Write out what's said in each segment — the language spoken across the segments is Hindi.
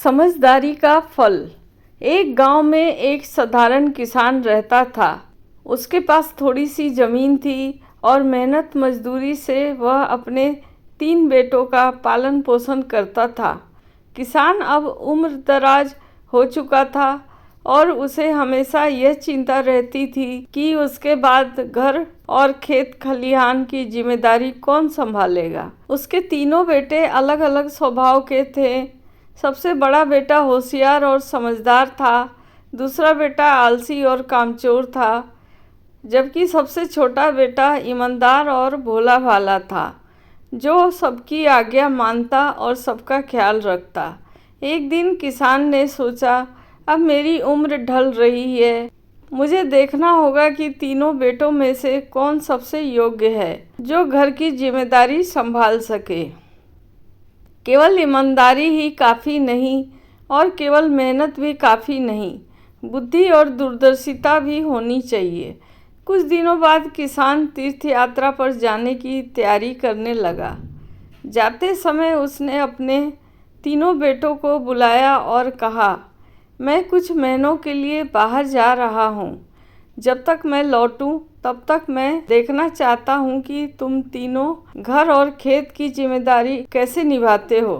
समझदारी का फल। एक गांव में एक साधारण किसान रहता था। उसके पास थोड़ी सी ज़मीन थी और मेहनत मजदूरी से वह अपने 3 बेटों का पालन पोषण करता था। किसान अब उम्र दराज हो चुका था और उसे हमेशा यह चिंता रहती थी कि उसके बाद घर और खेत खलिहान की जिम्मेदारी कौन संभालेगा। उसके तीनों बेटे अलग अलग स्वभाव के थे। सबसे बड़ा बेटा होशियार और समझदार था, दूसरा बेटा आलसी और कामचोर था, जबकि सबसे छोटा बेटा ईमानदार और भोला भाला था, जो सबकी आज्ञा मानता और सबका ख्याल रखता। एक दिन किसान ने सोचा, अब मेरी उम्र ढल रही है, मुझे देखना होगा कि तीनों बेटों में से कौन सबसे योग्य है जो घर की जिम्मेदारी संभाल सके। केवल ईमानदारी ही काफ़ी नहीं और केवल मेहनत भी काफ़ी नहीं, बुद्धि और दूरदर्शिता भी होनी चाहिए। कुछ दिनों बाद किसान तीर्थ यात्रा पर जाने की तैयारी करने लगा। जाते समय उसने अपने तीनों बेटों को बुलाया और कहा, मैं कुछ महीनों के लिए बाहर जा रहा हूँ। जब तक मैं लौटूं तब तक मैं देखना चाहता हूँ कि तुम तीनों घर और खेत की जिम्मेदारी कैसे निभाते हो।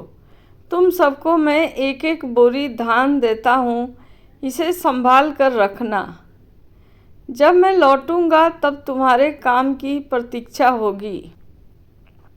तुम सबको मैं एक एक बोरी धान देता हूँ, इसे संभाल कर रखना। जब मैं लौटूंगा तब तुम्हारे काम की प्रतीक्षा होगी।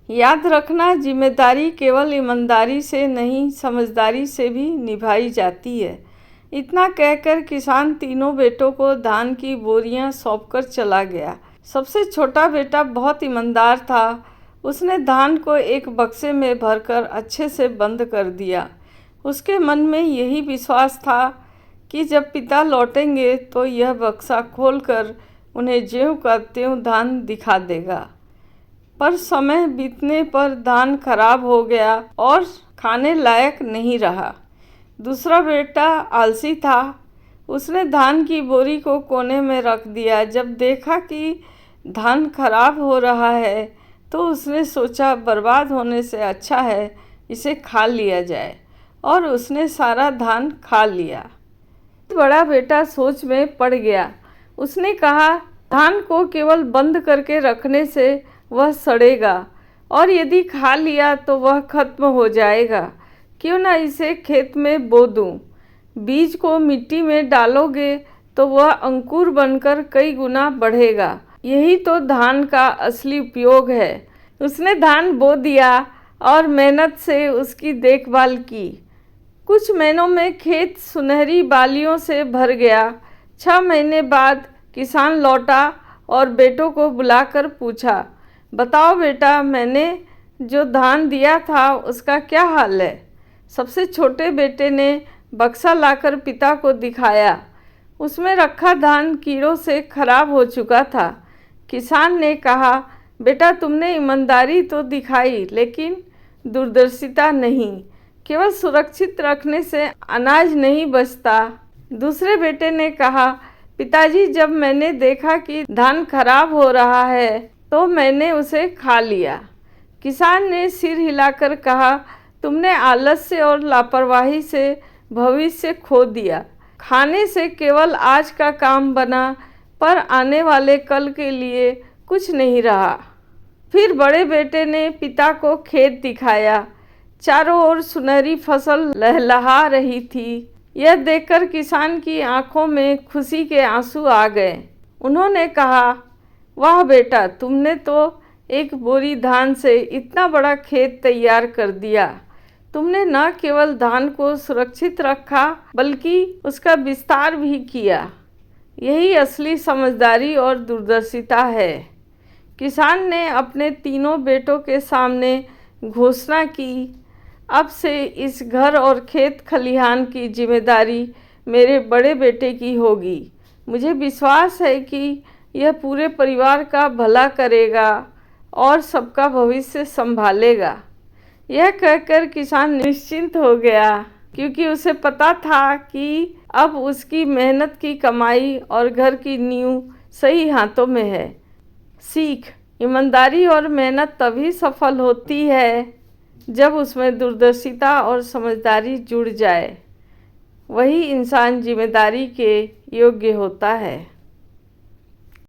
याद रखना, जिम्मेदारी केवल ईमानदारी से नहीं, समझदारी से भी निभाई जाती है। इतना कहकर किसान तीनों बेटों को धान की बोरियां सौंपकर चला गया। सबसे छोटा बेटा बहुत ईमानदार था। उसने धान को एक बक्से में भरकर अच्छे से बंद कर दिया। उसके मन में यही विश्वास था कि जब पिता लौटेंगे तो यह बक्सा खोलकर उन्हें ज्यों का त्यों धान दिखा देगा। पर समय बीतने पर धान खराब हो गया और खाने लायक नहीं रहा। दूसरा बेटा आलसी था। उसने धान की बोरी को कोने में रख दिया। जब देखा कि धान खराब हो रहा है तो उसने सोचा, बर्बाद होने से अच्छा है इसे खा लिया जाए, और उसने सारा धान खा लिया। बड़ा बेटा सोच में पड़ गया। उसने कहा, धान को केवल बंद करके रखने से वह सड़ेगा और यदि खा लिया तो वह खत्म हो जाएगा। क्यों ना इसे खेत में बो दूं। बीज को मिट्टी में डालोगे तो वह अंकुर बनकर कई गुना बढ़ेगा। यही तो धान का असली उपयोग है। उसने धान बो दिया और मेहनत से उसकी देखभाल की। कुछ महीनों में खेत सुनहरी बालियों से भर गया। 6 महीने बाद किसान लौटा और बेटों को बुलाकर पूछा, बताओ बेटा, मैंने जो धान दिया था उसका क्या हाल है। सबसे छोटे बेटे ने बक्सा लाकर पिता को दिखाया। उसमें रखा धान कीड़ों से खराब हो चुका था। किसान ने कहा, बेटा, तुमने ईमानदारी तो दिखाई लेकिन दूरदर्शिता नहीं। केवल सुरक्षित रखने से अनाज नहीं बचता। दूसरे बेटे ने कहा, पिताजी, जब मैंने देखा कि धान खराब हो रहा है तो मैंने उसे खा लिया। किसान ने सिर हिलाकर कहा, तुमने आलस्य और लापरवाही से भविष्य खो दिया। खाने से केवल आज का काम बना, पर आने वाले कल के लिए कुछ नहीं रहा। फिर बड़े बेटे ने पिता को खेत दिखाया। चारों ओर सुनहरी फसल लहलहा रही थी। यह देखकर किसान की आंखों में खुशी के आंसू आ गए। उन्होंने कहा, वाह बेटा, तुमने तो एक बोरी धान से इतना बड़ा खेत तैयार कर दिया। तुमने न केवल धान को सुरक्षित रखा बल्कि उसका विस्तार भी किया। यही असली समझदारी और दूरदर्शिता है। किसान ने अपने तीनों बेटों के सामने घोषणा की, अब से इस घर और खेत खलिहान की जिम्मेदारी मेरे बड़े बेटे की होगी। मुझे विश्वास है कि यह पूरे परिवार का भला करेगा और सबका भविष्य संभालेगा। यह कहकर किसान निश्चिंत हो गया, क्योंकि उसे पता था कि अब उसकी मेहनत की कमाई और घर की नींव सही हाथों में है। सीख, ईमानदारी और मेहनत तभी सफल होती है जब उसमें दूरदर्शिता और समझदारी जुड़ जाए, वही इंसान जिम्मेदारी के योग्य होता है।